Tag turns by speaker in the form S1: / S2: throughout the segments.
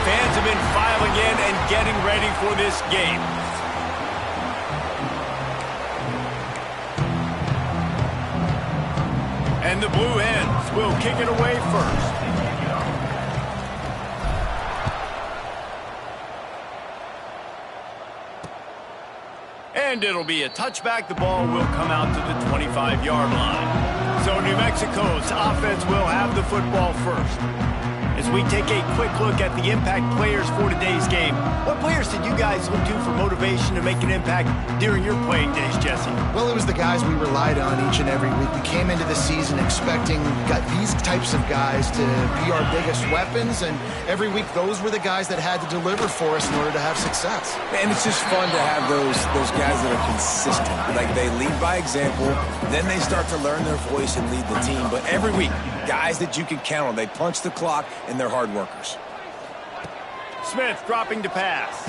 S1: Fans have been filing in and getting ready for this game. And the Blue Hens will kick it away first. And it'll be a touchback. The ball will come out to the 25-yard line. So New Mexico's offense will have the football first. As we take a quick look at the impact players for today's game, what players did you guys look to for motivation to make an impact during your playing days, Jesse?
S2: Well, it was the guys we relied on each and every week. We came into the season expecting these types of guys to be our biggest weapons, and every week those were the guys that had to deliver for us in order to have success.
S3: And it's just fun to have those guys that are consistent. Like, they lead by example, then they start to learn their voice and lead the team. But every week, guys that you can count on, they punch the clock, and they're hard workers.
S1: Smith dropping to pass.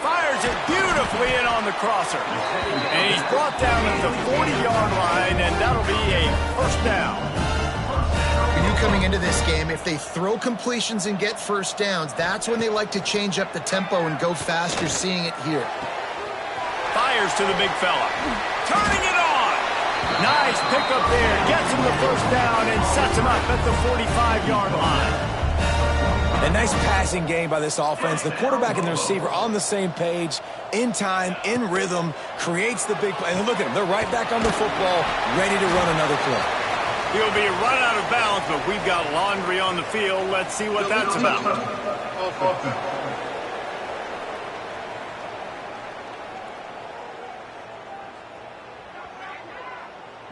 S1: Fires it beautifully in on the crosser. And he's brought down at the 40-yard line, and that'll be a first down.
S2: We knew coming into this game, if they throw completions and get first downs, that's when they like to change up the tempo and go faster, seeing it here.
S1: Fires to the big fella. Turning it on. Nice pickup there. Gets him the first down and sets him up at the 45-yard line.
S3: A nice passing game by this offense. The quarterback and the receiver on the same page, in time, in rhythm, creates the big play. And look at them. They're right back on the football, ready to run another play.
S1: He'll be run out of bounds, but we've got laundry on the field. Let's see what that's about.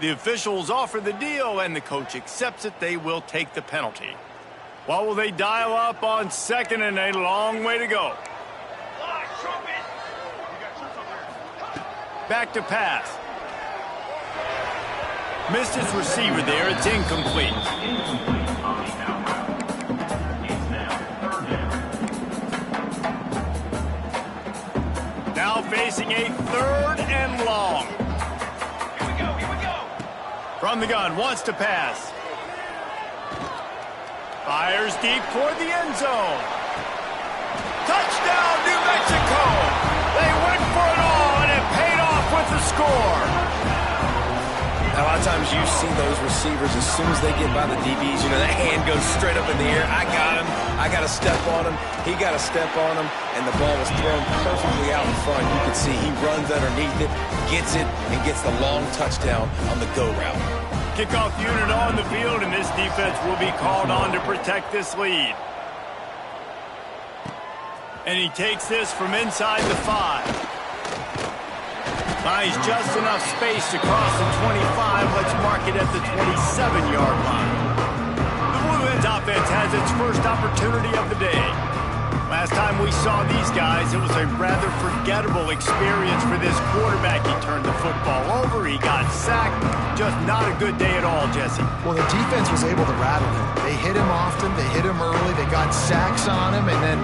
S1: The officials offer the deal, and the coach accepts it. They will take the penalty. What will they dial up on second and a long way to go? Back to pass. Missed his receiver there. It's incomplete. Now facing a third and long. From the gun, wants to pass. Fires deep toward the end zone. Touchdown, New Mexico! They went for it all, and it paid off with the score.
S3: A lot of times you see those receivers, as soon as they get by the DBs, you know, that hand goes straight up in the air. I got him. I got to step on him. He got to step on him, and the ball was thrown perfectly out in front. You can see he runs underneath it, gets it, and gets the long touchdown on the go route.
S1: Kickoff unit on the field, and this defense will be called on to protect this lead. And he takes this from inside the 5. Buys just enough space to cross the 25. Let's mark it at the 27-yard line. The Blue Hens offense has its first opportunity of the day. Last time we saw these guys, it was a rather forgettable experience for this quarterback. He turned the football over, he got sacked. Just not a good day at all, Jesse.
S2: Well, the defense was able to rattle him. They hit him often, they hit him early, they got sacks on him, and then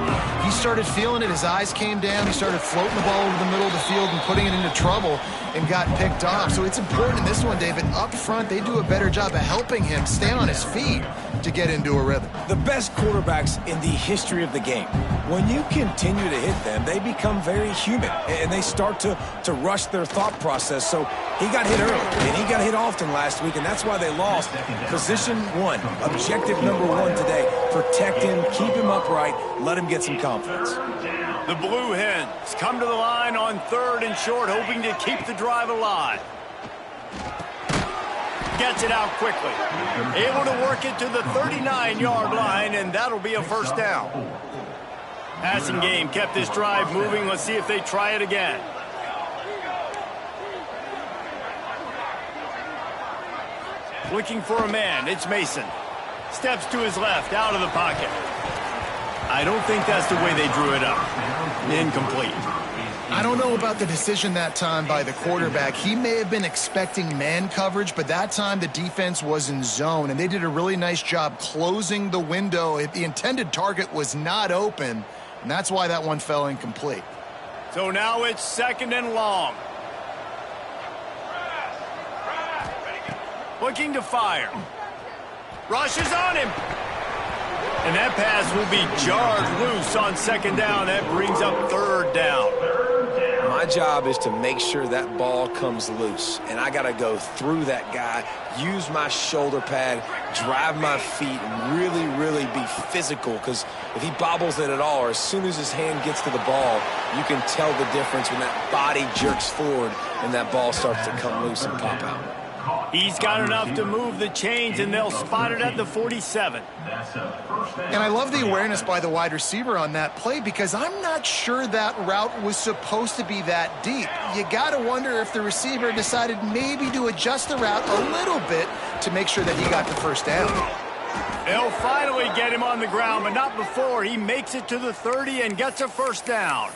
S2: he started feeling it. His eyes came down, he started floating the ball over the middle of the field and putting it into trouble and got picked off. So it's important in this one, David, up front, they do a better job of helping him stay on his feet to get into a rhythm.
S3: The best quarterbacks in the history of the game, when you continue to hit them, they become very human, and they start to rush their thought process. So he got hit early, and he got hit often last week, and that's why they lost. Position 1, objective number 1 today. Protect him, keep him upright, let him get some confidence.
S1: The Blue Hens come to the line on 3rd and short, hoping to keep the drive alive. Gets it out quickly. Able to work it to the 39-yard line, and that'll be a first down. Passing game kept this drive moving. Let's see if they try it again. Looking for a man. It's Mason. Steps to his left, out of the pocket. I don't think that's the way they drew it up. Incomplete.
S2: I don't know about the decision that time by the quarterback. He may have been expecting man coverage, but that time the defense was in zone, and they did a really nice job closing the window. The intended target was not open, and that's why that one fell incomplete.
S1: So now it's 2nd and long. Looking to fire. Rushes on him. And that pass will be jarred loose on second down. That brings up third down.
S3: My job is to make sure that ball comes loose, and I got to go through that guy, use my shoulder pad, drive my feet, and really, really be physical, because if he bobbles it at all, or as soon as his hand gets to the ball, you can tell the difference when that body jerks forward and that ball starts to come loose and pop out.
S1: He's got enough to move the chains, and they'll spot it at the 47.
S2: And I love the awareness by the wide receiver on that play, because I'm not sure that route was supposed to be that deep. You got to wonder if the receiver decided maybe to adjust the route a little bit to make sure that he got the first down.
S1: They'll finally get him on the ground, but not before he makes it to the 30 and gets a first down.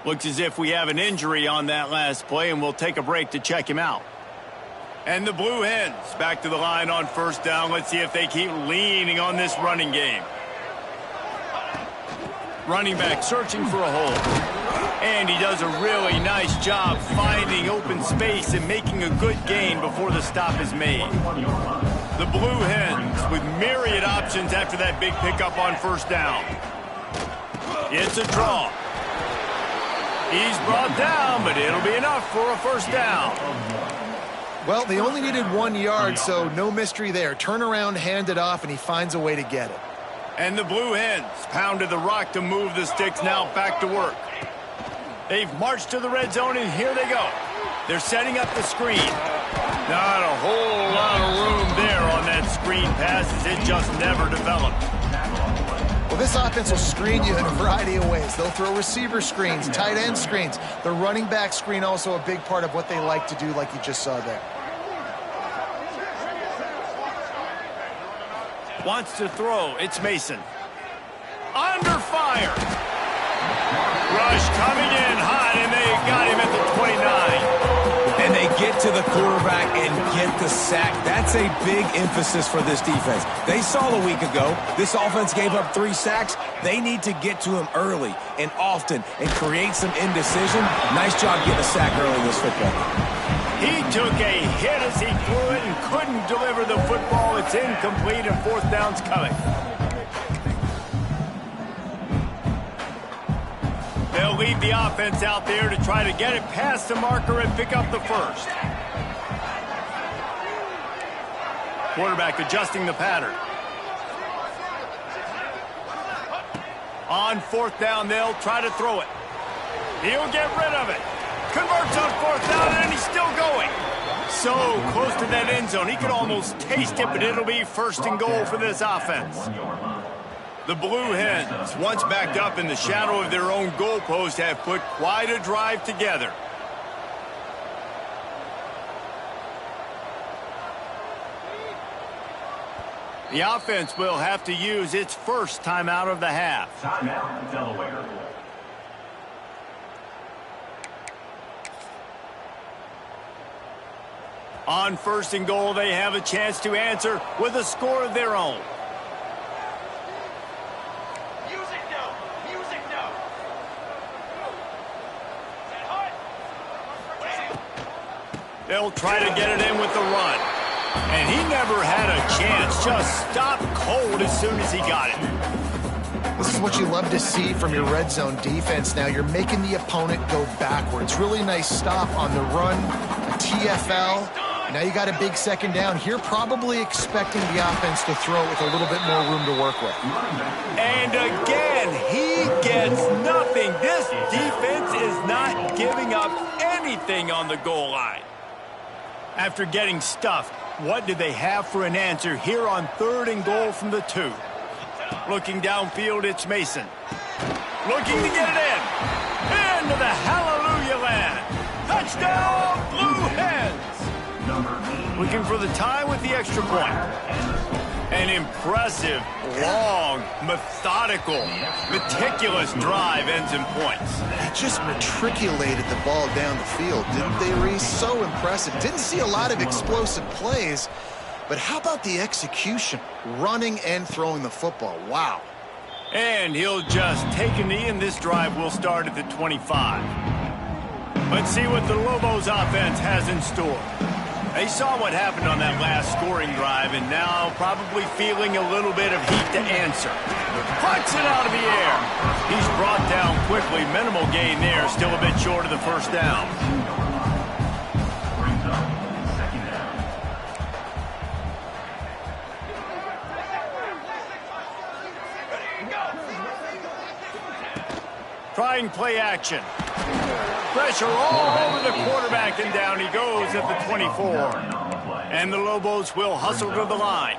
S1: Looks as if we have an injury on that last play, and we'll take a break to check him out. And the Blue Hens back to the line on first down. Let's see if they keep leaning on this running game. Running back searching for a hole. And he does a really nice job finding open space and making a good gain before the stop is made. The Blue Hens with myriad options after that big pickup on first down. It's a draw. He's brought down, but it'll be enough for a first down.
S2: Well, they only needed 1 yard, so no mystery there. Turn around, hand it off, and he finds a way to get it.
S1: And the Blue Hens pounded the rock to move the sticks, now back to work. They've marched to the red zone, and here they go. They're setting up the screen. Not a whole lot of room there on that screen pass, as it just never developed.
S2: Well, this offense will screen you in a variety of ways. They'll throw receiver screens, tight end screens. The running back screen also a big part of what they like to do, like you just saw there.
S1: Wants to throw. It's Mason. Under fire. Rush coming in hot, and they got him at the 29.
S3: And they get to the quarterback and get the sack. That's a big emphasis for this defense. They saw a week ago, this offense gave up 3 sacks. They need to get to him early and often and create some indecision. Nice job getting a sack early in this football game.
S1: He took a hit as he threw it and couldn't deliver the football. It's incomplete, and fourth down's coming. They'll leave the offense out there to try to get it past the marker and pick up the first. Quarterback adjusting the pattern. On fourth down, they'll try to throw it. He'll get rid of it. Converts on fourth down, and he's still going. So close to that end zone. He could almost taste it, but it'll be first and goal for this offense. The Blue Hens, once backed up in the shadow of their own goalpost, have put quite a drive together. The offense will have to use its first timeout of the half.
S4: Timeout, Delaware.
S1: On first and goal, they have a chance to answer with a score of their own. They'll try to get it in with the run. And he never had a chance. Just stopped cold as soon as he got it.
S2: This is what you love to see from your red zone defense now. You're making the opponent go backwards. Really nice stop on the run, a TFL. Now you got a big second down here, probably expecting the offense to throw it with a little bit more room to work with.
S1: And again, he gets nothing. This defense is not giving up anything on the goal line. After getting stuffed, what do they have for an answer here on third and goal from the 2? Looking downfield, it's Mason. Looking to get it in. Into the hallelujah land. Touchdown, Blue Hens. Looking for the tie with the extra point. An impressive, long, methodical, meticulous drive ends in points.
S2: They just matriculated the ball down the field, didn't they, Reese? So impressive. Didn't see a lot of explosive plays, but how about the execution? Running and throwing the football. Wow.
S1: And he'll just take a knee, and this drive will start at the 25. Let's see what the Lobos offense has in store. They saw what happened on that last scoring drive, and now probably feeling a little bit of heat to answer. Puts it out of the air. He's brought down quickly. Minimal gain there. Still a bit short of the first down. Trying play action. Pressure all over the quarterback, and down he goes at the 24. And the Lobos will hustle to the line.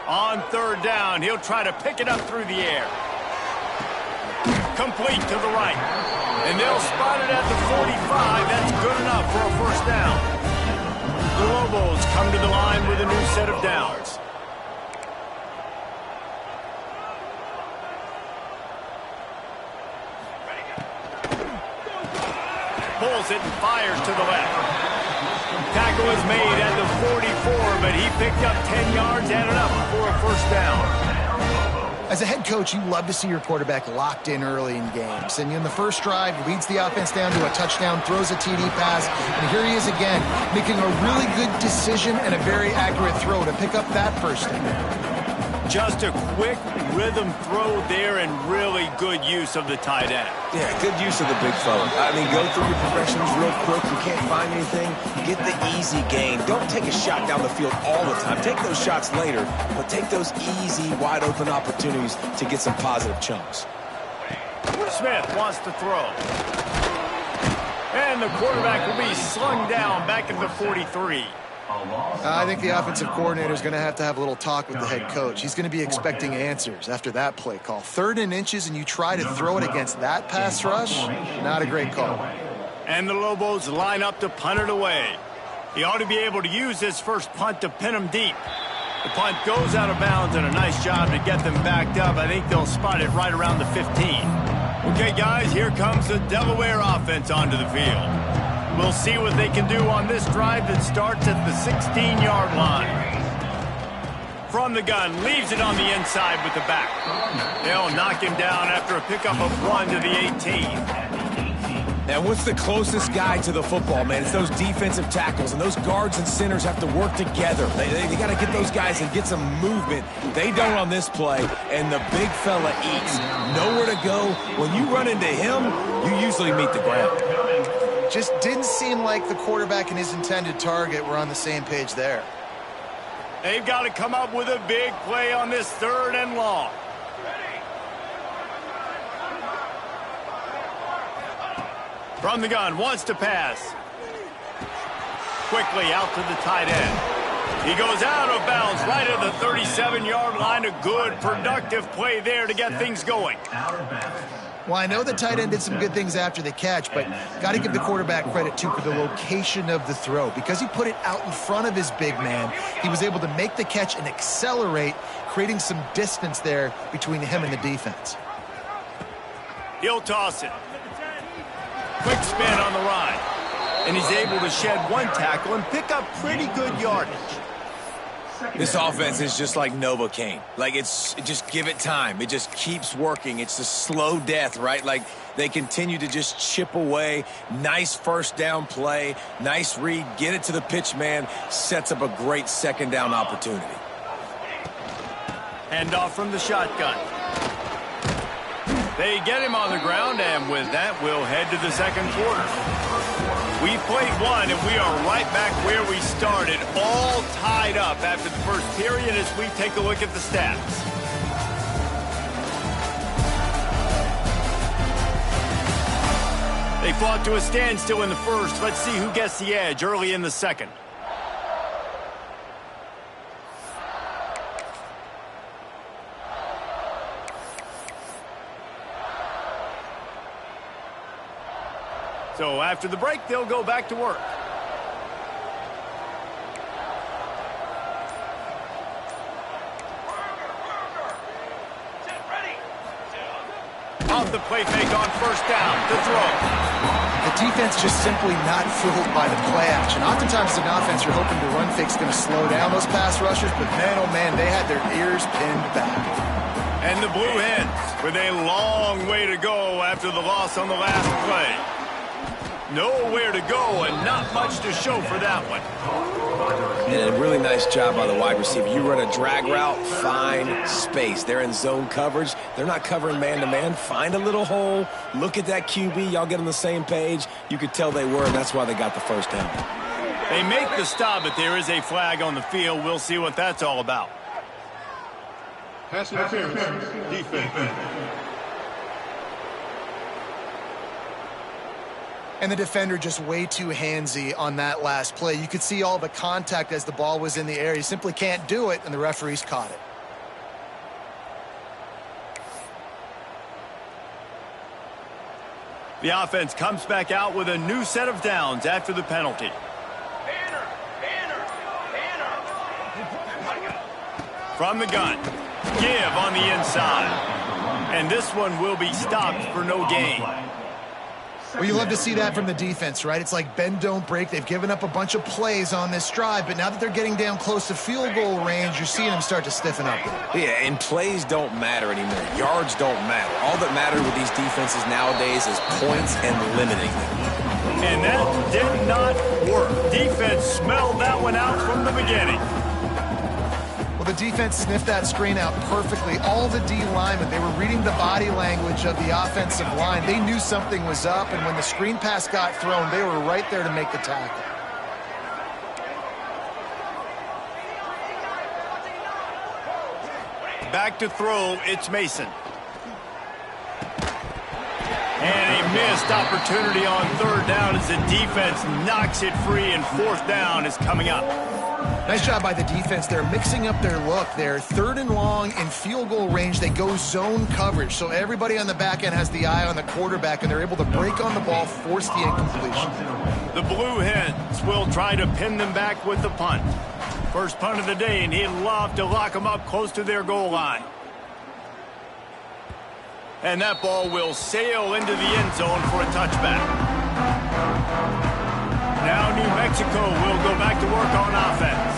S1: On third down, he'll try to pick it up through the air. Complete to the right. And they'll spot it at the 45. That's good enough for a first down. The Lobos come to the line with a new set of downs. Pulls it and fires to the left. Tackle is made at the 44, but he picked up 10 yards and enough for a first down.
S2: As a head coach, you love to see your quarterback locked in early in games. And in the first drive, leads the offense down to a touchdown, throws a TD pass, and here he is again, making a really good decision and a very accurate throw to pick up that first down.
S1: Just a quick rhythm throw there and really good use of the tight end.
S3: Yeah, good use of the big fella. I mean, go through your progressions real quick. You can't find anything, get the easy gain. Don't take a shot down the field all the time. Take those shots later, but take those easy, wide-open opportunities to get some positive chunks.
S1: Smith wants to throw. And the quarterback will be slung down back at the 43.
S2: I think the offensive coordinator is going to have a little talk with the head coach. He's going to be expecting answers after that play call. 3rd and inches, and you try to throw it against that pass rush? Not a great call.
S1: And the Lobos line up to punt it away. He ought to be able to use this first punt to pin him deep. The punt goes out of bounds, and a nice job to get them backed up. I think they'll spot it right around the 15. Okay, guys, here comes the Delaware offense onto the field. We'll see what they can do on this drive that starts at the 16-yard line. From the gun, leaves it on the inside with the back. They'll knock him down after a pickup of 1 to the 18.
S3: Now, what's the closest guy to the football, man? It's those defensive tackles, and those guards and centers have to work together. They got to get those guys and get some movement. They don't on this play, and the big fella eats. Nowhere to go. When you run into him, you usually meet the ground.
S2: Just didn't seem like the quarterback and his intended target were on the same page there.
S1: They've got to come up with a big play on this 3rd and long. From the gun, wants to pass. Quickly out to the tight end. He goes out of bounds right at the 37-yard line. A good, productive play there to get things going.
S2: Well, I know the tight end did some good things after the catch, but got to give the quarterback credit, too, for the location of the throw. Because he put it out in front of his big man, he was able to make the catch and accelerate, creating some distance there between him and the defense.
S1: He'll toss it. Quick spin on the ride. And he's able to shed 1 tackle and pick up pretty good yardage.
S3: This offense is just like Novocaine. Like, just give it time. It just keeps working. It's a slow death, right? Like, they continue to just chip away. Nice first down play. Nice read. Get it to the pitch man. Sets up a great 2nd down opportunity.
S1: Hand off from the shotgun. They get him on the ground, and with that, we'll head to the 2nd quarter. We've played 1, and we are right back where we started, all tied up after the first period as we take a look at the stats. They fought to a standstill in the first. Let's see who gets the edge early in the 2nd. So after the break, they'll go back to work. Off the play fake on first down to throw.
S2: The defense just simply not fooled by the play action. Oftentimes, as an offense, you're hoping the run fake's going to slow down those pass rushers, but man, oh man, they had their ears pinned back.
S1: And the Blue Hens with a long way to go after the loss on the last play. Nowhere to go and not much to show for that one.
S3: And a really nice job by the wide receiver. You run a drag route, find space. They're in zone coverage. They're not covering man-to-man. Find a little hole. Look at that QB. Y'all get on the same page. You could tell they were, and that's why they got the first down.
S1: They make the stop, but there is a flag on the field. We'll see what that's all about.
S4: Pass interference. Defense.
S2: And the defender just way too handsy on that last play. You could see all the contact as the ball was in the air. You simply can't do it, and the referees caught it.
S1: The offense comes back out with a new set of downs after the penalty. From the gun. Give on the inside. And this one will be stopped for no gain.
S2: Well, you love to see that from the defense, right? It's like bend, don't break. They've given up a bunch of plays on this drive, but now that they're getting down close to field goal range, you're seeing them start to stiffen up.
S3: Yeah, and plays don't matter anymore. Yards don't matter. All that matters with these defenses nowadays is points and limiting them.
S1: And that did not work. Defense smelled that one out from the beginning.
S2: The defense sniffed that screen out perfectly. All the D linemen, they were reading the body language of the offensive line. They knew something was up, and when the screen pass got thrown, they were right there to make the tackle.
S1: Back to throw, it's Mason. And a missed opportunity on third down as the defense knocks it free, and fourth down is coming up.
S2: Nice job by the defense. They're mixing up their look. They're third and long in field goal range. They go zone coverage. So everybody on the back end has the eye on the quarterback, and they're able to break on the ball, force the incompletion.
S1: The Blue Hens will try to pin them back with the punt. First punt of the day, and he'd love to lock them up close to their goal line. And that ball will sail into the end zone for a touchback. Now New Mexico will go back to work on offense.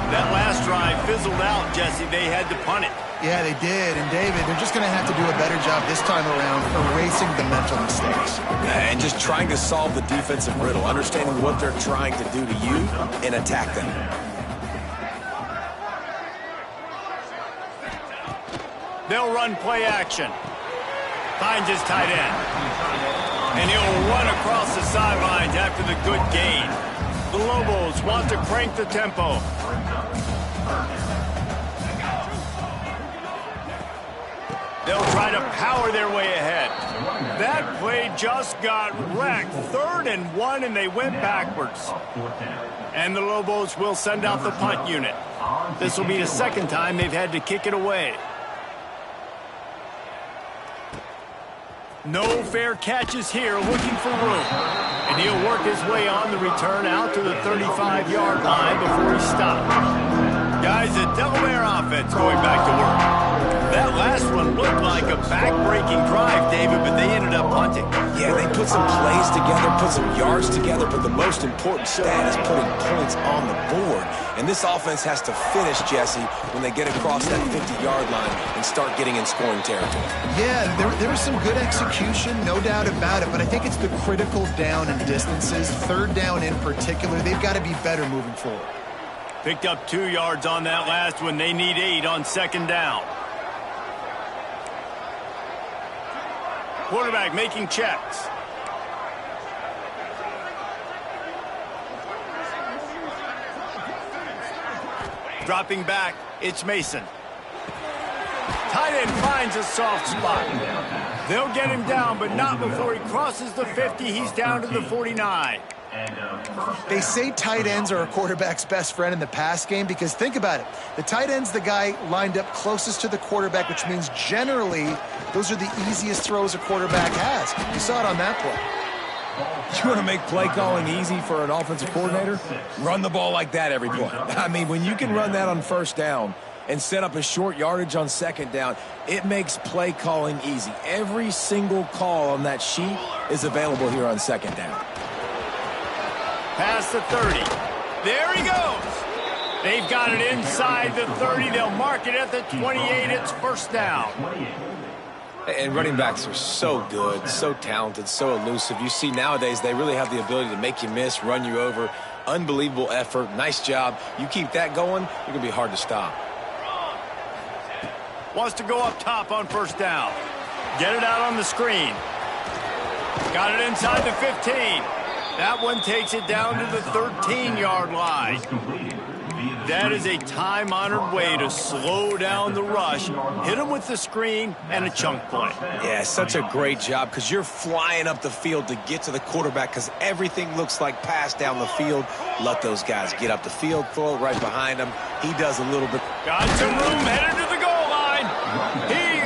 S1: That last drive fizzled out, Jesse. They had to punt it.
S2: Yeah, they did. And, David, they're just going to have to do a better job this time around erasing the mental mistakes.
S3: And just trying to solve the defensive riddle, understanding what they're trying to do to you and attack them.
S1: They'll run play action. Finds his tight end. And he'll run across the sidelines after the good gain. The Lobos want to crank the tempo. They'll try to power their way ahead. That play just got wrecked. 3rd and 1, and they went backwards. And the Lobos will send out the punt unit. This will be the second time they've had to kick it away. No fair catches here, looking for room. And he'll work his way on the return out to the 35-yard line before he stops. Guys, the Delaware offense going back to work. That last one looked like a back-breaking drive, David, but they ended up punting.
S3: Yeah, they put some plays together, put some yards together, but the most important stat is putting points on the board. And this offense has to finish, Jesse, when they get across that 50-yard line and start getting in scoring territory.
S2: Yeah, there was some good execution, no doubt about it, but I think it's the critical down and distances, 3rd down in particular. They've got to be better moving forward.
S1: Picked up 2 yards on that last one. They need 8 on 2nd down. Quarterback making checks. Dropping back, it's Mason. Tight end finds a soft spot. They'll get him down, but not before he crosses the 50. He's down to the 49.
S2: They say tight ends are a quarterback's best friend in the pass game because think about it. The tight end's the guy lined up closest to the quarterback, which means generally those are the easiest throws a quarterback has. You saw it on that play.
S3: You want to make play calling easy for an offensive coordinator? Run the ball like that every play. I mean, when you can run that on 1st down and set up a short yardage on 2nd down, it makes play calling easy. Every single call on that sheet is available here on 2nd down.
S1: Past the 30. There he goes. They've got it inside the 30. They'll mark it at the 28. It's first down.
S3: And running backs are so good, so talented, so elusive. You see nowadays they really have the ability to make you miss, run you over. Unbelievable effort. Nice job. You keep that going, you're going to be hard to stop.
S1: Wants to go up top on first down. Get it out on the screen. Got it inside the 15. That one takes it down to the 13-yard line. That is a time-honored way to slow down the rush, hit them with the screen, and a chunk play.
S3: Yeah, such a great job because you're flying up the field to get to the quarterback because everything looks like pass down the field. Let those guys get up the field, throw it right behind him. He does a little bit.
S1: Got some room, headed to the goal line. He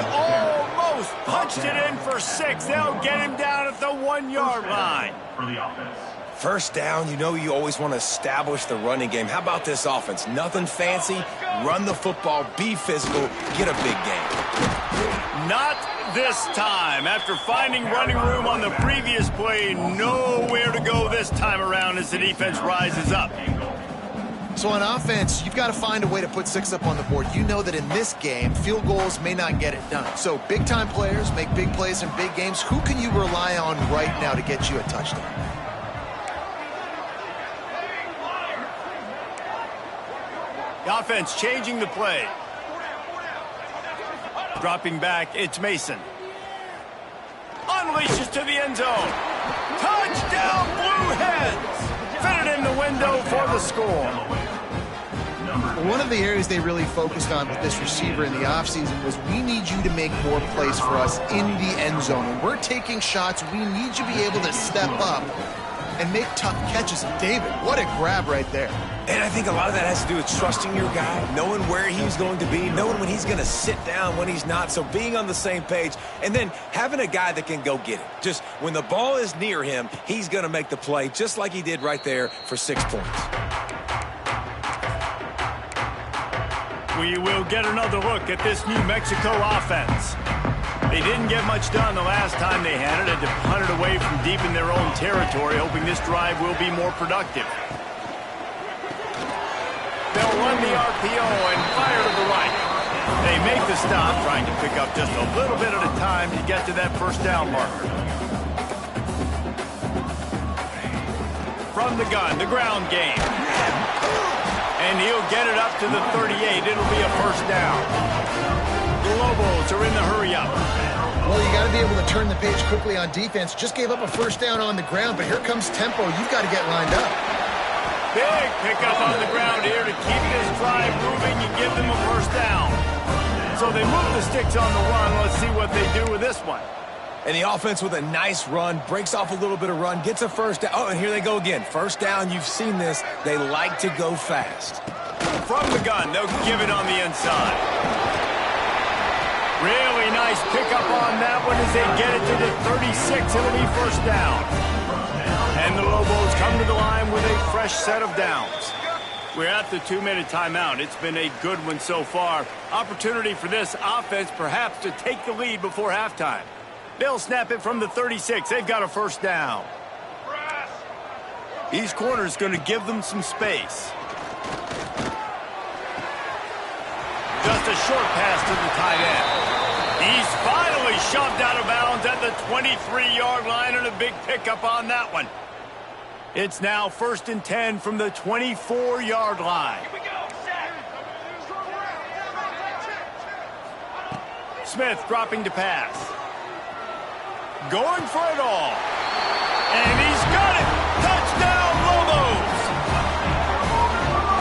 S1: almost punched it in for 6. They'll get him down at the 1-yard line.
S4: For the offense.
S3: First down, you know you always want to establish the running game. How about this offense? Nothing fancy. Run the football, be physical, get a big game.
S1: Not this time. After finding running room on the previous play, nowhere to go this time around as the defense rises up.
S2: So on offense, you've got to find a way to put 6 up on the board. You know that in this game, field goals may not get it done. So big-time players make big plays in big games. Who can you rely on right now to get you a touchdown?
S1: The offense changing the play. Dropping back, it's Mason. Unleashes to the end zone. Touchdown, Blue Hens! Fitted in the window for the score.
S2: One of the areas they really focused on with this receiver in the offseason was we need you to make more plays for us in the end zone. When we're taking shots, we need you to be able to step up and make tough catches. David, what a grab right there.
S3: And I think a lot of that has to do with trusting your guy, knowing where he's going to be, knowing when he's going to sit down, when he's not. So being on the same page, and then having a guy that can go get it. Just when the ball is near him, he's going to make the play, just like he did right there for 6 points.
S1: We will get another look at this New Mexico offense. They didn't get much done the last time they had it. Had to punt it away from deep in their own territory, hoping this drive will be more productive. They'll run the RPO and fire to the right. They make the stop, trying to pick up just a little bit at a time to get to that first down marker. From the gun, the ground game. And he'll get it up to the 38. It'll be a first down. The Lobos are in the hurry-up.
S2: Well, you got to be able to turn the page quickly on defense. Just gave up a first down on the ground, but here comes tempo. You've got to get lined up.
S1: Big pickup on the ground here to keep this drive moving and give them a first down. So they move the sticks on the run. Let's see what they do with this one.
S3: And the offense with a nice run, breaks off a little bit of run, gets a first down. Oh, and here they go again. First down, you've seen this. They like to go fast.
S1: From the gun, they'll give it on the inside. Really nice pickup on that one as they get it to the 36. It'll be first down. And the Lobos come to the line with a fresh set of downs. We're at the 2-minute timeout. It's been a good one so far. Opportunity for this offense perhaps to take the lead before halftime. They'll snap it from the 36. They've got a first down. These corners going to give them some space. Just a short pass to the tight end. He's finally shoved out of bounds at the 23-yard line, and a big pickup on that one. It's now 1st and 10 from the 24-yard line. Smith dropping to pass. Going for it all. And he's got it. Touchdown, Lobos.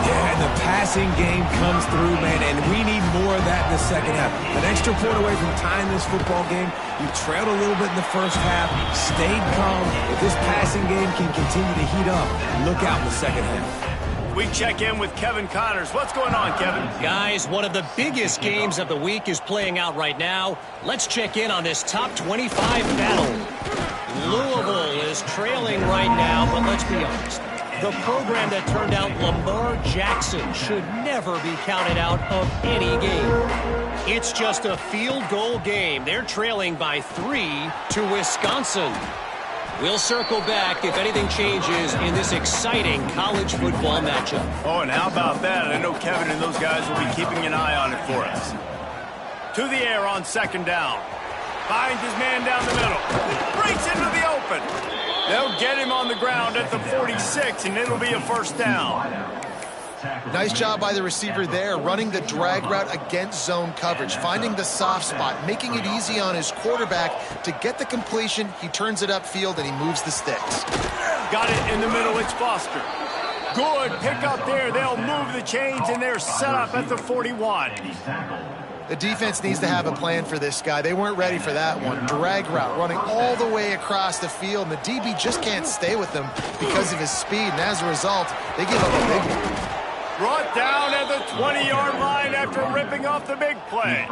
S3: Yeah, and the passing game comes through, man, and we need more of that in the second half. An extra point away from tying this football game. You trailed a little bit in the first half, stayed calm. If this passing game can continue to heat up, look out in the second half.
S1: We check in with Kevin Connors. What's going on, Kevin?
S5: Guys, one of the biggest games of the week is playing out right now. Let's check in on this top 25 battle. Louisville is trailing right now, but let's be honest. The program that turned out Lamar Jackson should never be counted out of any game. It's just a field goal game. They're trailing by 3 to Wisconsin. We'll circle back if anything changes in this exciting college football matchup.
S1: Oh, and how about that? I know Kevin and those guys will be keeping an eye on it for us. To the air on second down. Finds his man down the middle. Breaks into the open. They'll get him on the ground at the 46, and it'll be a first down.
S2: Nice job by the receiver there, running the drag route against zone coverage, finding the soft spot, making it easy on his quarterback to get the completion. He turns it upfield, and he moves the sticks.
S1: Got it in the middle. It's Foster. Good pick up there. They'll move the chains, and they're set up at the 41.
S2: The defense needs to have a plan for this guy. They weren't ready for that one. Drag route running all the way across the field, and the DB just can't stay with him because of his speed, and as a result, they give up a big one.
S1: Brought down at the 20-yard line after ripping off the big play.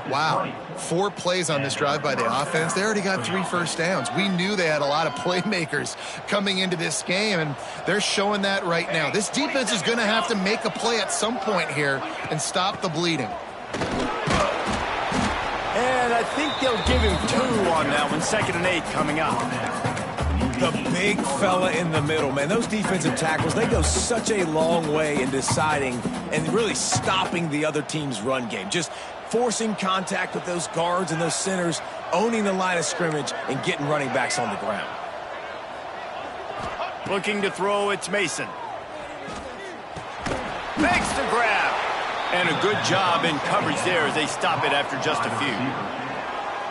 S2: Wow, 4 plays on this drive by the offense. They already got 3 first downs. We knew they had a lot of playmakers coming into this game, and they're showing that right now. This defense is going to have to make a play at some point here and stop the bleeding.
S1: And I think they'll give him 2 on that one. 2nd and 8 coming up.
S3: The big fella in the middle, man. Those defensive tackles, they go such a long way in deciding and really stopping the other team's run game. Just forcing contact with those guards and those centers, owning the line of scrimmage, and getting running backs on the ground.
S1: Looking to throw, it's Mason. Makes the grab. And a good job in coverage there as they stop it after just a few.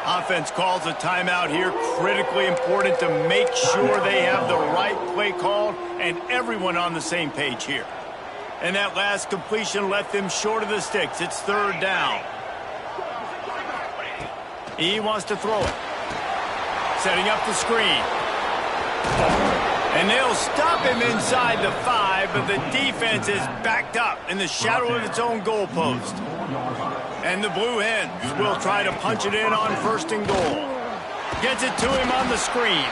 S1: Offense calls a timeout here. Critically important to make sure they have the right play called and everyone on the same page here. And that last completion left them short of the sticks. It's 3rd down. He wants to throw it. Setting up the screen. And they'll stop him inside the 5, but the defense is backed up in the shadow of its own goalpost. And the Blue Hens will try to punch it in on 1st and goal. Gets it to him on the screen.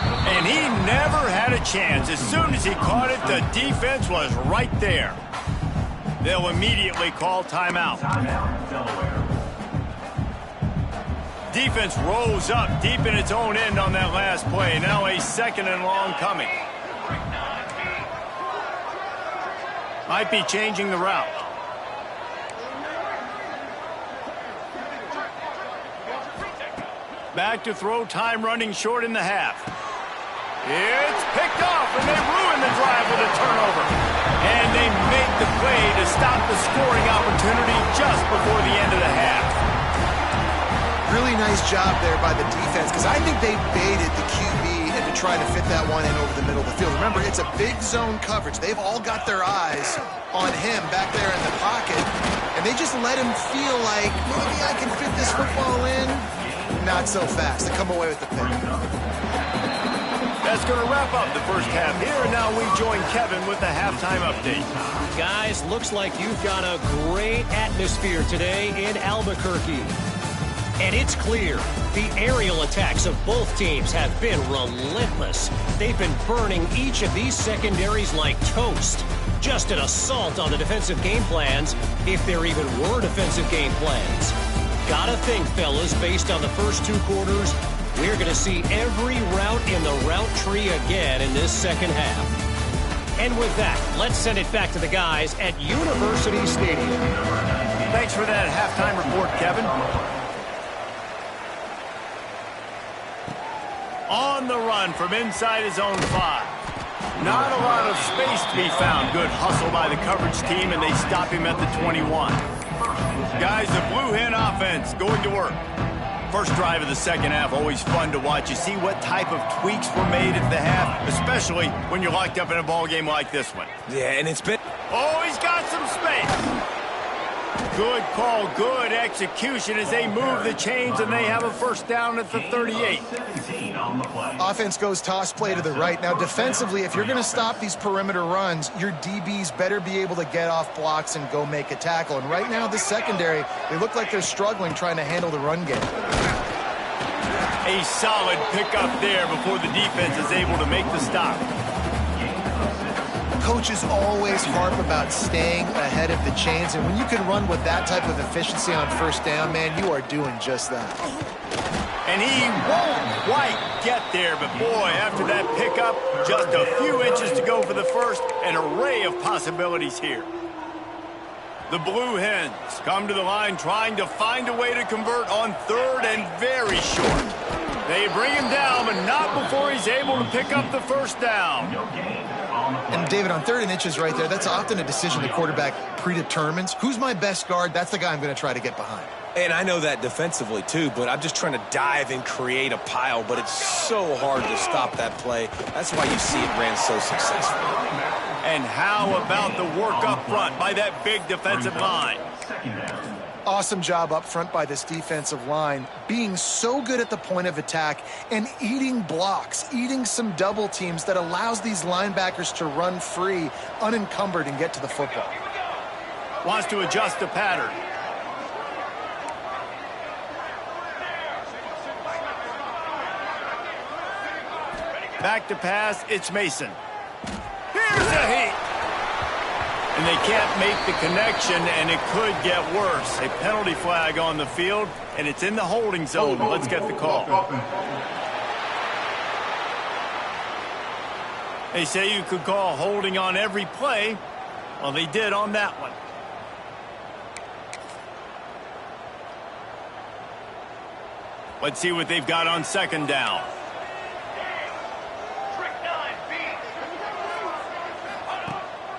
S1: And he never had a chance. As soon as he caught it, the defense was right there. They'll immediately call timeout. Defense rose up deep in its own end on that last play. Now a 2nd and long coming. Might be changing the route. Back to throw, time running short in the half. It's picked off, and they ruin the drive with a turnover. And they make the play to stop the scoring opportunity just before the end of the half.
S2: Really nice job there by the defense, because I think they baited the QB into trying to fit that one in over the middle of the field. Remember, it's a big zone coverage. They've all got their eyes on him back there in the pocket, and they just let him feel like, maybe I can fit this football in. Not so fast. They come away with the pick.
S1: That's going to wrap up the first half here, and now we join Kevin with the halftime update.
S5: Guys, looks like you've got a great atmosphere today in Albuquerque. And it's clear, the aerial attacks of both teams have been relentless. They've been burning each of these secondaries like toast. Just an assault on the defensive game plans, if there even were defensive game plans. Gotta think, fellas, based on the first 2 quarters, we're going to see every route in the route tree again in this second half. And with that, let's send it back to the guys at University Stadium.
S1: Thanks for that halftime report, Kevin. On the run from inside his own 5. Not a lot of space to be found. Good hustle by the coverage team, and they stop him at the 21. Guys, the Blue Hen offense going to work. First drive of the second half, always fun to watch. You see what type of tweaks were made at the half, especially when you're locked up in a ball game like this one.
S3: Yeah, and it's been...
S1: Oh, he's got some space. Good call, good execution as they move the chains, and they have a first down at the 38.
S2: Offense goes toss play to the right. Now, defensively, if you're going to stop these perimeter runs, your DBs better be able to get off blocks and go make a tackle. And right now, the secondary, they look like they're struggling trying to handle the run game.
S1: A solid pickup there before the defense is able to make the stop.
S2: Coaches always harp about staying ahead of the chains, and when you can run with that type of efficiency on first down, man, you are doing just that.
S1: And he won't quite get there, but boy, after that pickup, just a few inches to go for the first, an array of possibilities here. The Blue Hens come to the line trying to find a way to convert on third and very short. They bring him down, but not before he's able to pick up the first down.
S2: And David, on third and inches right there, that's often a decision the quarterback predetermines. Who's my best guard? That's the guy I'm going to try to get behind.
S3: And I know that defensively, too, but I'm just trying to dive and create a pile, but it's so hard to stop that play. That's why you see it ran so successfully.
S1: And how about the work up front by that big defensive line?
S2: Awesome job up front by this defensive line, being so good at the point of attack and eating blocks, eating some double teams that allows these linebackers to run free, unencumbered, and get to the football.
S1: Wants to adjust the pattern. Back to pass, it's Mason. Here's a heat. And they can't make the connection, and it could get worse. A penalty flag on the field, and it's in the holding zone. Let's get the call. They say you could call holding on every play. Well, they did on that one. Let's see what they've got on second down.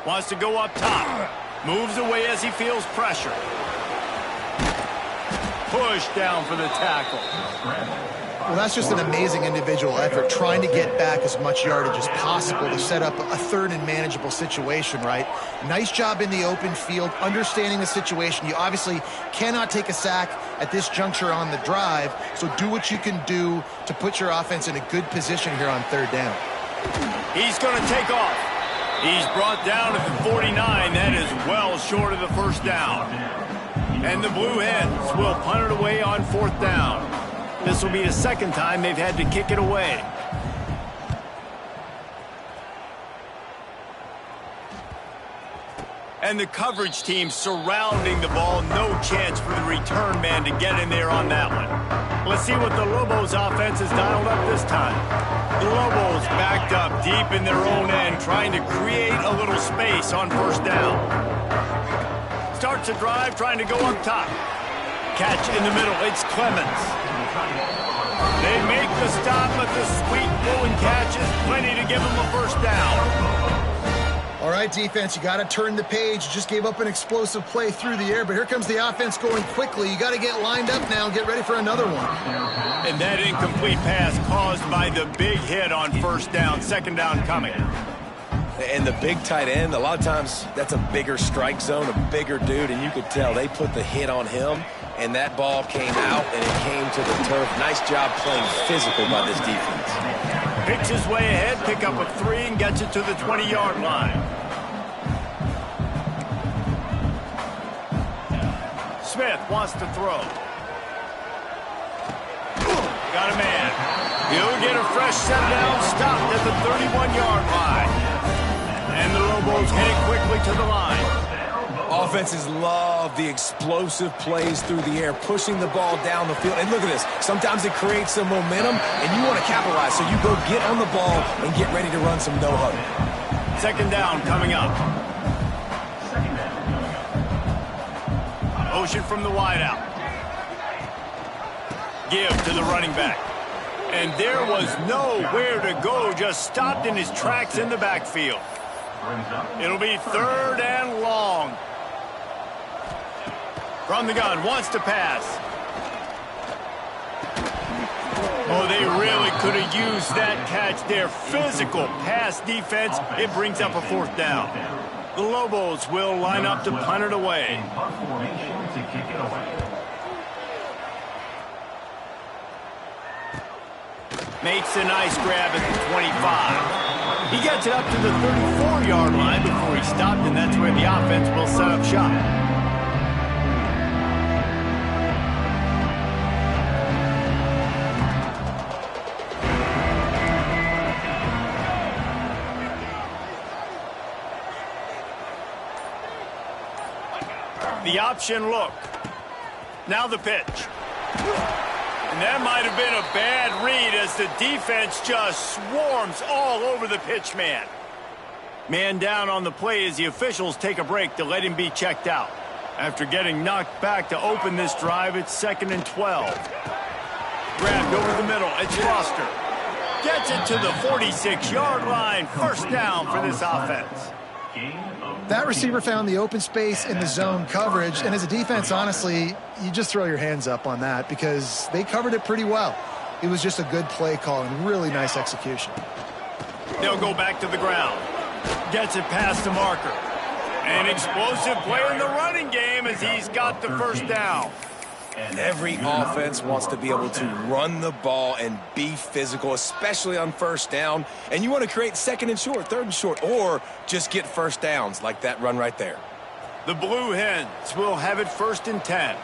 S1: Wants to go up top. Moves away as he feels pressure. Push down for the tackle.
S2: Well, that's just an amazing individual effort, trying to get back as much yardage as possible to set up a third and manageable situation, right? Nice job in the open field, understanding the situation. You obviously cannot take a sack at this juncture on the drive, so do what you can do to put your offense in a good position here on third down.
S1: He's going to take off. He's brought down at the 49. That is well short of the first down. And the Blue Hens will punt it away on fourth down. This will be the second time they've had to kick it away. And the coverage team surrounding the ball. No chance for the return man to get in there on that one. Let's see what the Lobos offense has dialed up this time. The Lobos backed up deep in their own end, trying to create a little space on first down. Starts a drive, trying to go up top. Catch in the middle, it's Clemens. They make the stop, but the sweet blowing catch is plenty to give them a first down.
S2: All right, defense, you got to turn the page. You just gave up an explosive play through the air, but here comes the offense going quickly. You got to get lined up now and get ready for another one.
S1: And that incomplete pass caused by the big hit on first down. Second down coming.
S3: And the big tight end, a lot of times that's a bigger strike zone, a bigger dude, and you could tell they put the hit on him, and that ball came out, and it came to the turf. Nice job playing physical by this defense.
S1: Picks his way ahead, pick up a 3, and gets it to the 20-yard line. Smith wants to throw. Got a man. He'll get a fresh set down, stopped at the 31-yard line. And the Lobos heading quickly to the line.
S3: Offenses love the explosive plays through the air, pushing the ball down the field. And look at this. Sometimes it creates some momentum, and you want to capitalize. So you go get on the ball and get ready to run some no-huddle.
S1: Second down coming up. Motion from the wideout. Give to the running back. And there was nowhere to go, just stopped in his tracks in the backfield. It'll be third and long. From the gun, wants to pass. Oh, they really could have used that catch there. Physical pass defense. It brings up a fourth down. The Lobos will line up to punt it away. Makes a nice grab at the 25. He gets it up to the 34-yard line before he stopped, and that's where the offense will set up shop. The option look. Now the pitch. And that might have been a bad read as the defense just swarms all over the pitch man. Man down on the play as the officials take a break to let him be checked out. After getting knocked back to open this drive, it's 2nd and 12. Grabbed over the middle, it's Foster. Gets it to the 46-yard line. First down for this offense.
S2: That receiver found the open space in the zone coverage, and as a defense, honestly, you just throw your hands up on that because they covered it pretty well. It was just a good play call and really nice execution.
S1: They'll go back to the ground. Gets it past the marker. An explosive play in the running game as he's got the first down.
S3: Every offense wants to be able to run the ball and be physical, especially on first down. And you want to create 2nd and short, 3rd and short, or just get first downs like that run right there.
S1: The Blue Hens will have it 1st and 10.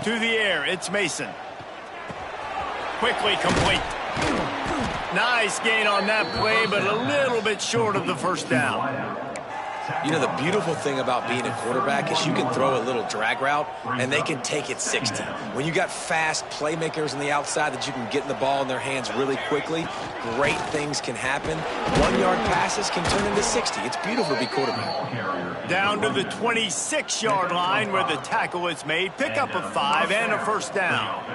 S1: To the air, it's Mason. Quickly complete. Nice gain on that play, but a little bit short of the first down.
S3: You know, the beautiful thing about being a quarterback is you can throw a little drag route, and they can take it 60. When you got fast playmakers on the outside that you can get the ball in their hands really quickly, great things can happen. 1-yard passes can turn into 60. It's beautiful to be quarterback.
S1: Down to the 26-yard line where the tackle is made. Pick up a 5 and a first down.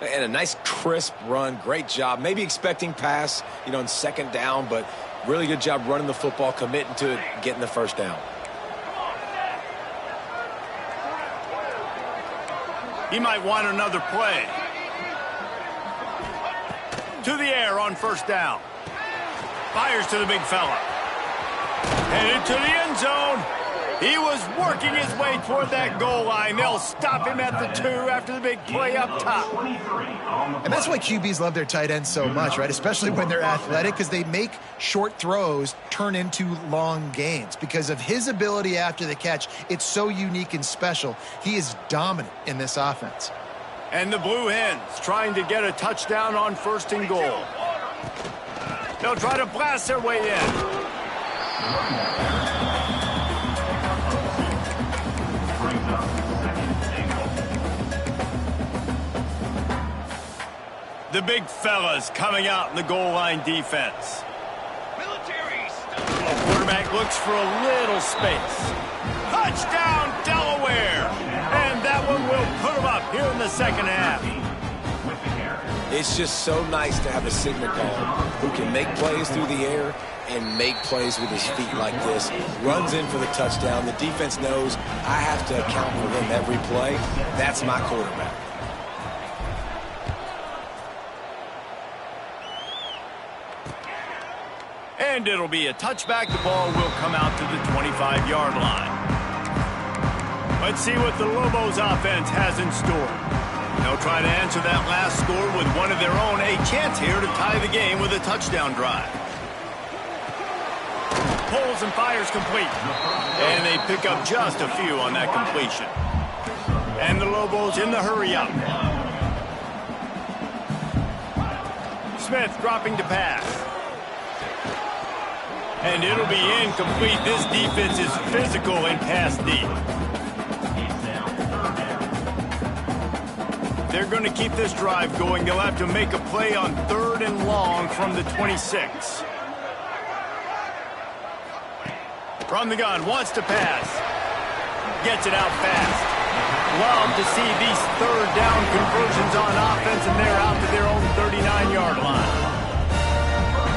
S3: And a nice crisp run. Great job. Maybe expecting pass, you know, in 2nd down, but really good job running the football, committing to it, getting the first down.
S1: He might want another play. To the air on first down. Fires to the big fella. Headed to the end zone. He was working his way toward that goal line. They'll stop him at the 2 after the big play up top.
S2: And that's why QBs love their tight ends so much, right? Especially when they're athletic, because they make short throws turn into long gains. Because of his ability after the catch, it's so unique and special. He is dominant in this offense.
S1: And the Blue Hens trying to get a touchdown on 1st and goal. They'll try to blast their way in. The big fellas coming out in the goal line defense. Quarterback looks for a little space. Touchdown, Delaware! And that one will put him up here in the 2nd half.
S3: It's just so nice to have a signal call who can make plays through the air and make plays with his feet like this. Runs in for the touchdown. The defense knows I have to account for him every play. That's my quarterback.
S1: And it'll be a touchback. The ball will come out to the 25-yard line. Let's see what the Lobos offense has in store. They'll try to answer that last score with one of their own. A chance here to tie the game with a touchdown drive. Pulls and fires complete. And they pick up just a few on that completion. And the Lobos in the hurry up. Smith dropping to pass. And it'll be incomplete. This defense is physical and pass deep. They're going to keep this drive going. They'll have to make a play on 3rd and long from the 26. From the gun, wants to pass. Gets it out fast. Love to see these 3rd down conversions on offense, and they're out to their own 39-yard line.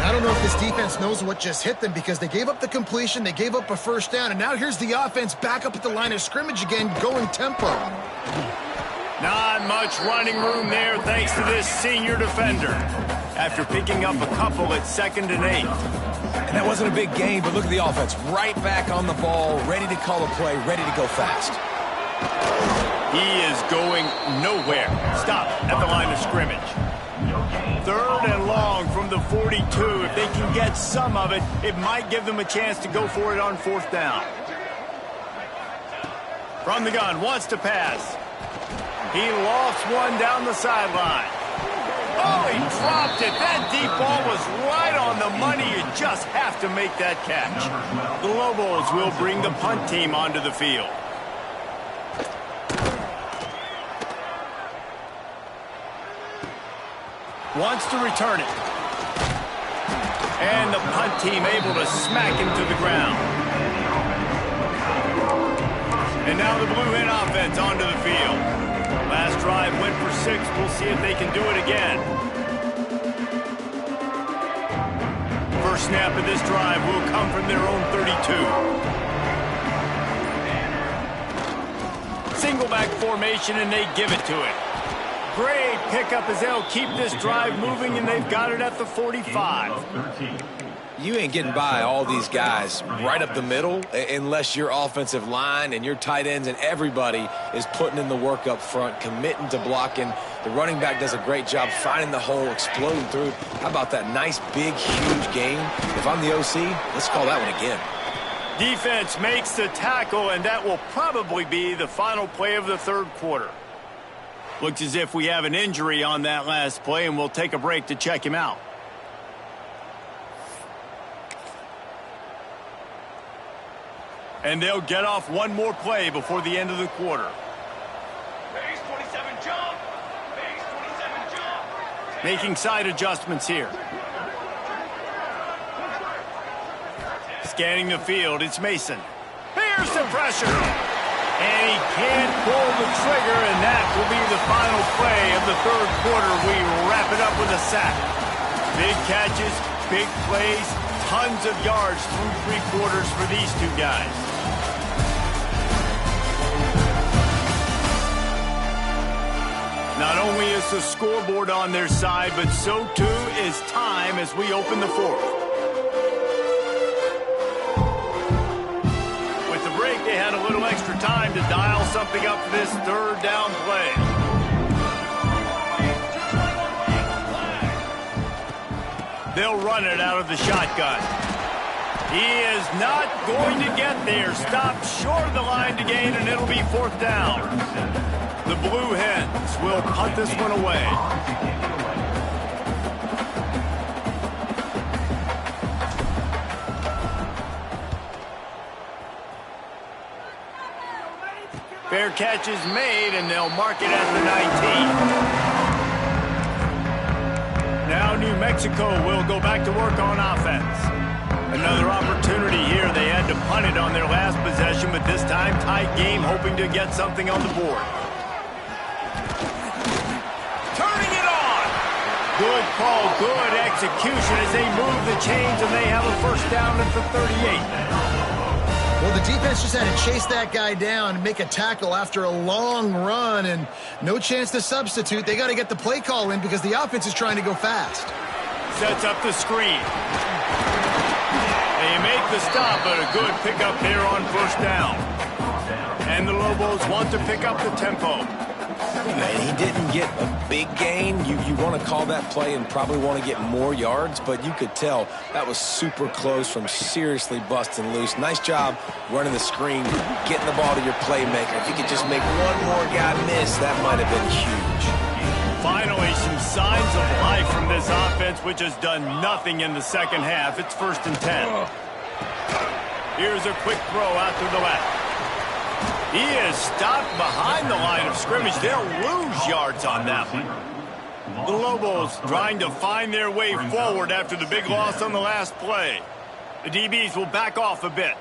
S2: I don't know if this defense knows what just hit them because they gave up the completion, they gave up a first down, and now here's the offense back up at the line of scrimmage again, going tempo.
S1: Not much running room there thanks to this senior defender. After picking up a couple at 2nd and 8.
S3: And that wasn't a big gain, but look at the offense. Right back on the ball, ready to call a play, ready to go fast.
S1: He is going nowhere. Stop at the line of scrimmage. 3rd and long from the 42. If they can get some of it, it might give them a chance to go for it on 4th down. From the gun, wants to pass. He lofts one down the sideline. Oh, he dropped it. That deep ball was right on the money. You just have to make that catch. The Lobos will bring the punt team onto the field. Wants to return it. And the punt team able to smack him to the ground. And now the Blue Hen offense onto the field. Last drive went for 6. We'll see if they can do it again. First snap of this drive will come from their own 32. Single back formation, and they give it to it. Great pickup as they'll keep this drive moving, and they've got it at the 45.
S3: You ain't getting by all these guys right up the middle unless your offensive line and your tight ends and everybody is putting in the work up front, committing to blocking. The running back does a great job finding the hole, exploding through. How about that nice, big, huge gain? If I'm the OC, let's call that one again.
S1: Defense makes the tackle, and that will probably be the final play of the third quarter. Looks as if we have an injury on that last play, and we'll take a break to check him out. And they'll get off one more play before the end of the quarter.
S6: Base 27 jump. Base 27 jump.
S1: Making side adjustments here. Scanning the field, it's Mason. Here's the pressure. And he can't pull the trigger, and that will be the final play of the third quarter. We wrap it up with a sack. Big catches, big plays, tons of yards through 3 quarters for these two guys. Not only is the scoreboard on their side, but so too is time as we open the fourth. With the break, they had a little extra time to dial something up for this third down play. They'll run it out of the shotgun. He is not going to get there. Stopped short of the line to gain, and it'll be 4th down. The Blue Hens will punt this one away. Fair catch is made, and they'll mark it at the 19. Now New Mexico will go back to work on offense. Another opportunity here. They had to punt it on their last possession, but this time tight game, hoping to get something on the board. Turning it on. Good call, good execution as they move the chains, and they have a first down at the 38.
S2: Well, the defense just had to chase that guy down and make a tackle after a long run, and no chance to substitute. They got to get the play call in because the offense is trying to go fast.
S1: Sets up the screen. They make the stop, but a good pickup there on first down. And the Lobos want to pick up the tempo.
S3: And he didn't get a big gain. You want to call that play and probably want to get more yards, but you could tell that was super close from seriously busting loose. Nice job running the screen, getting the ball to your playmaker. If you could just make one more guy miss, that might have been huge.
S1: Finally, some signs of life from this offense, which has done nothing in the second half. It's 1st and 10. Here's a quick throw out to the left. He is stopped behind the line of scrimmage. They'll lose yards on that one. The Lobos trying to find their way forward after the big loss on the last play. The DBs will back off a bit.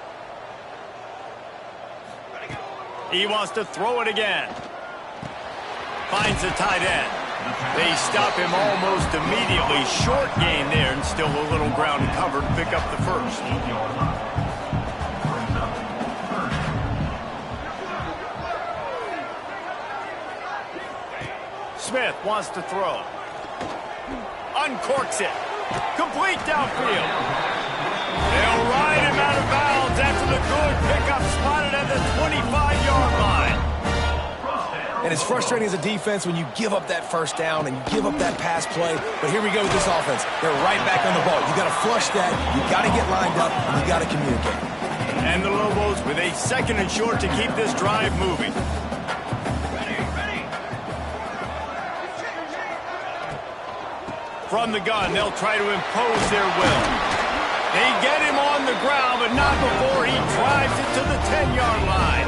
S1: He wants to throw it again. Finds the tight end. They stop him almost immediately. Short gain there, and still a little ground covered. Pick up the first. Smith wants to throw. Uncorks it. Complete downfield. They'll ride him out of bounds after the good pickup spotted at the 25-yard line.
S3: And it's frustrating as a defense when you give up that first down and you give up that pass play. But here we go with this offense. They're right back on the ball. You got to flush that. You got to get lined up, and you got to communicate.
S1: And the Lobos with a 2nd and short to keep this drive moving. From the gun, they'll try to impose their will. They get him on the ground, but not before he drives it to the 10-yard line.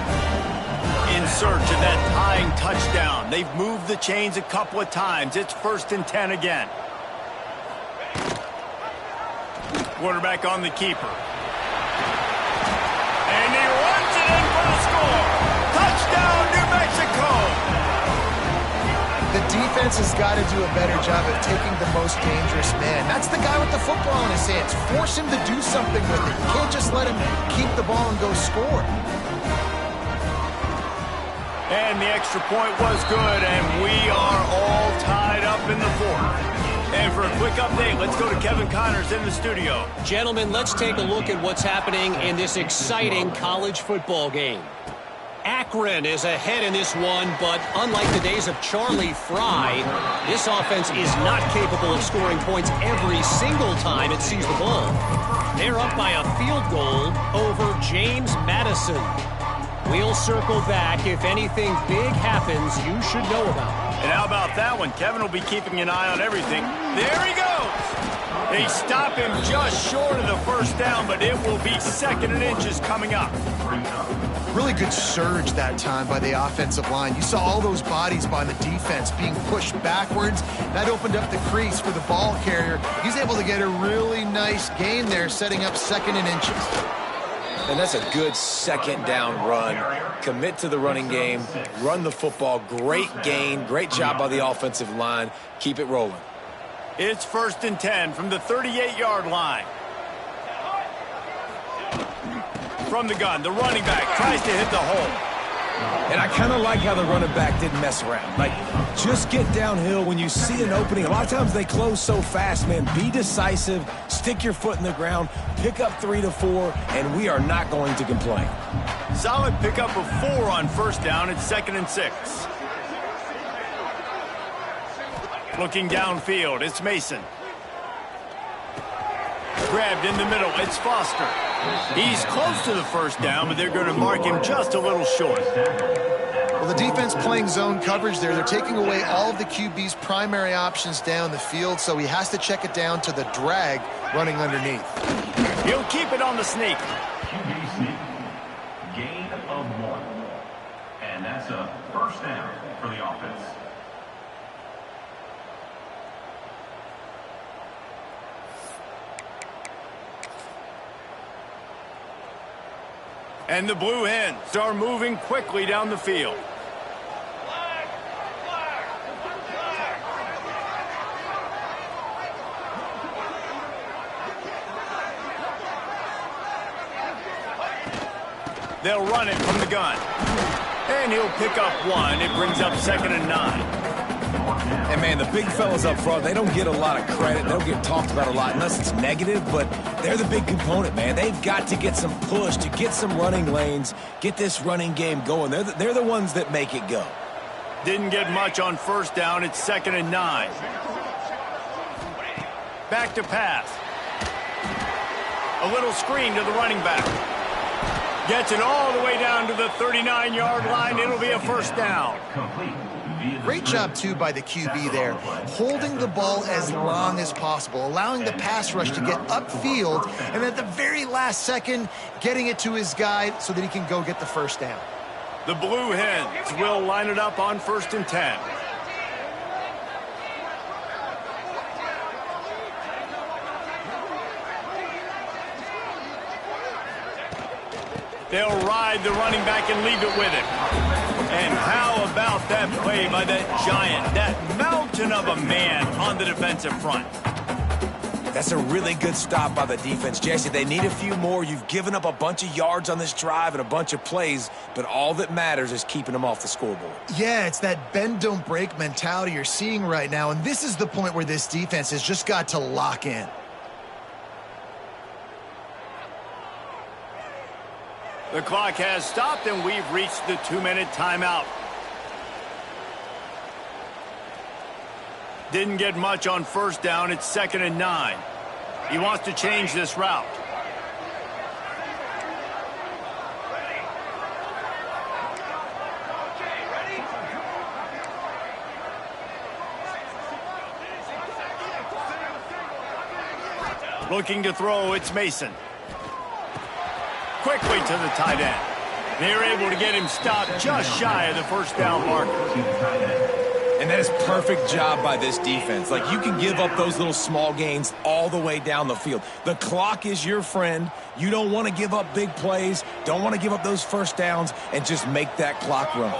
S1: In search of that tying touchdown. They've moved the chains a couple of times. It's 1st and 10 again. Quarterback on the keeper. And he runs it in for the score. Touchdown, New Mexico.
S2: The defense has got to do a better job of taking the most dangerous man. That's the guy with the football in his hands. Force him to do something with it. You can't just let him keep the ball and go score.
S1: And the extra point was good, and we are all tied up in the fourth. And for a quick update, let's go to Kevin Connors in the studio.
S5: Gentlemen, let's take a look at what's happening in this exciting college football game. Akron is ahead in this one, but unlike the days of Charlie Fry, this offense is not capable of scoring points every single time it sees the ball. They're up by a field goal over James Madison. We'll circle back if anything big happens you should know about.
S1: And how about that one? Kevin will be keeping an eye on everything. There he goes. They stop him just short of the first down, but it will be second and inches coming up.
S2: Really good surge that time by the offensive line. You saw all those bodies by the defense being pushed backwards. That opened up the crease for the ball carrier. He's able to get a really nice gain there, setting up second and inches.
S3: And that's a good second down run. Commit to the running game, run the football. Great gain, great job by the offensive line. Keep it rolling.
S1: It's 1st and 10 from the 38-yard line. From the gun, the running back tries to hit the hole.
S3: And I kind of like how the running back didn't mess around. Like, just get downhill when you see an opening. A lot of times they close so fast, man. Be decisive, stick your foot in the ground, pick up 3 to 4, and we are not going to complain.
S1: Solid pickup of 4 on first down. It's 2nd and 6. Looking downfield, it's Mason. Grabbed in the middle, it's Foster. He's close to the first down, but they're going to mark him just a little short.
S2: Well, the defense playing zone coverage there. They're taking away all of the QB's primary options down the field, so he has to check it down to the drag running underneath.
S1: He'll keep it on the sneak.
S6: QB sneak. Gain of 1. And that's a first down for the offense.
S1: And the Blue Hens are moving quickly down the field. They'll run it from the gun. And he'll pick up 1. It brings up 2nd and 9.
S3: And, man, the big fellas up front, they don't get a lot of credit. They don't get talked about a lot unless it's negative, but they're the big component, man. They've got to get some push, to get some running lanes, get this running game going. They're the ones that make it go.
S1: Didn't get much on first down. It's 2nd and 9. Back to pass. A little screen to the running back. Gets it all the way down to the 39-yard line. It'll be a first down.
S2: Great job, too, by the QB there, holding the ball as long as possible, allowing the pass rush to get upfield, and at the very last second, getting it to his guy so that he can go get the first down.
S1: The Blue Hens will line it up on 1st and 10. They'll ride the running back and leave it with him. And how about that play by that giant, that mountain of a man on the defensive front?
S3: That's a really good stop by the defense, Jesse. They need a few more. You've given up a bunch of yards on this drive and a bunch of plays, but all that matters is keeping them off the scoreboard.
S2: Yeah, it's that bend, don't break mentality you're seeing right now, and this is the point where this defense has just got to lock in.
S1: The clock has stopped, and we've reached the 2-minute timeout. Didn't get much on first down. It's 2nd and 9. He wants to change this route. Looking to throw, it's Mason. Quickly to the tight end. They're able to get him stopped just shy of the first down marker.
S3: And that is perfect job by this defense. Like, you can give up those little small gains all the way down the field. The clock is your friend. You don't want to give up big plays, don't want to give up those first downs, and just make that clock run.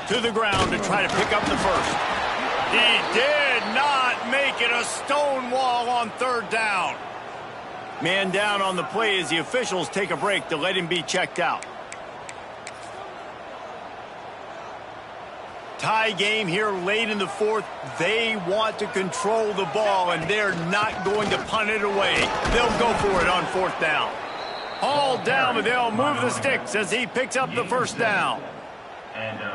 S1: To the ground to try to pick up the first. He did not make it a stone wall on third down. Man down on the play as the officials take a break to let him be checked out. Tie game here late in the fourth. They want to control the ball, and they're not going to punt it away. They'll go for it on fourth down. All down, but they'll move the sticks as he picks up the first down.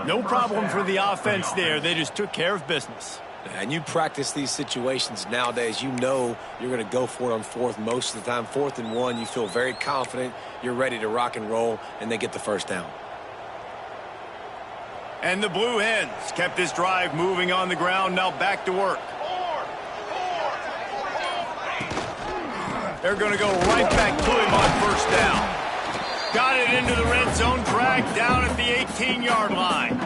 S1: No problem for the offense there. They just took care of business.
S3: And you practice these situations nowadays, you know you're going to go for it on fourth most of the time. 4th and 1, you feel very confident, you're ready to rock and roll, and they get the first down.
S1: And the Blue Hens kept this drive moving on the ground, now back to work. They're going to go right back to him on first down. Got it into the red zone, dragged down at the 18-yard line.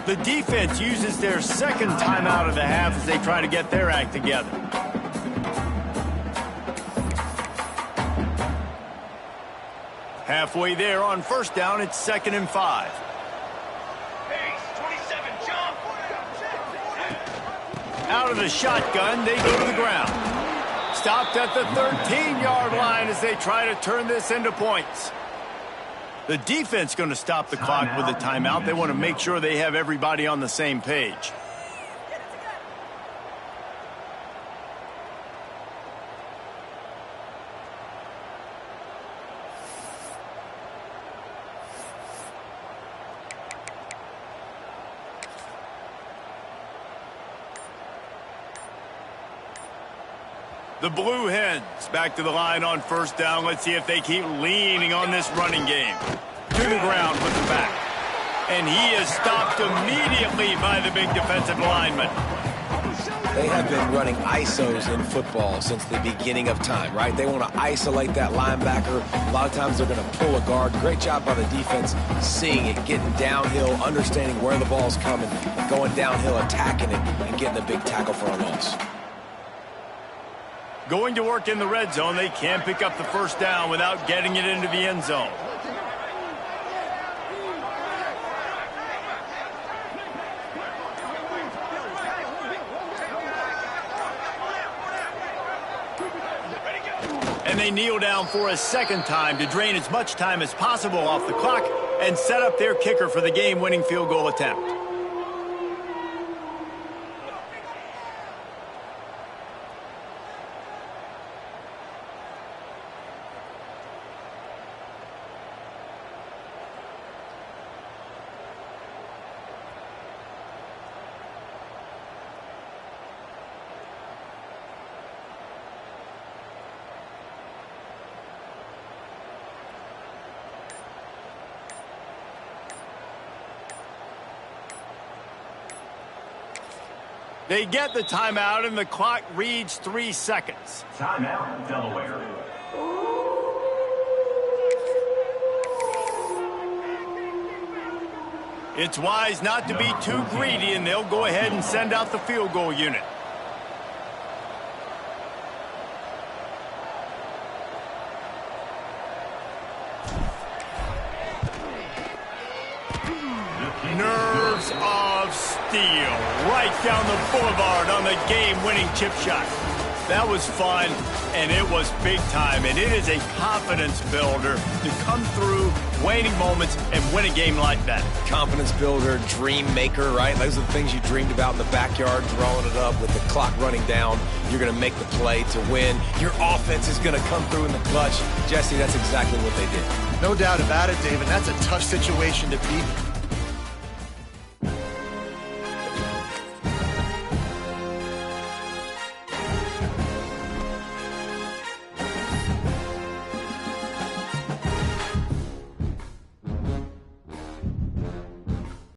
S1: The defense uses their second timeout of the half as they try to get their act together. Halfway there on first down, it's 2nd and 5. Out of the shotgun, they go to the ground. Stopped at the 13-yard line as they try to turn this into points. The defense going to stop the clock with a timeout. They want to make sure they have everybody on the same page. The Blue Hens back to the line on first down. Let's see if they keep leaning on this running game. To the ground with the back. And he is stopped immediately by the big defensive lineman.
S3: They have been running ISOs in football since the beginning of time, right? They want to isolate that linebacker. A lot of times they're going to pull a guard. Great job by the defense seeing it, getting downhill, understanding where the ball's coming, going downhill, attacking it, and getting a big tackle for a loss.
S1: Going to work in the red zone. They can't pick up the first down without getting it into the end zone. And they kneel down for a second time to drain as much time as possible off the clock and set up their kicker for the game-winning field goal attempt. They get the timeout, and the clock reads 3 seconds.
S6: Timeout, Delaware.
S1: It's wise not to be too greedy, and they'll go ahead and send out the field goal unit. Nerves of steel right down the boulevard on the game-winning chip shot. That was fun, and it was big time, and it is a confidence builder to come through waning moments and win a game like that.
S3: Confidence builder, dream maker, right? Those are the things you dreamed about in the backyard, drawing it up with the clock running down. You're going to make the play to win. Your offense is going to come through in the clutch. Jesse, that's exactly what they did.
S2: No doubt about it, David. That's a tough situation to be.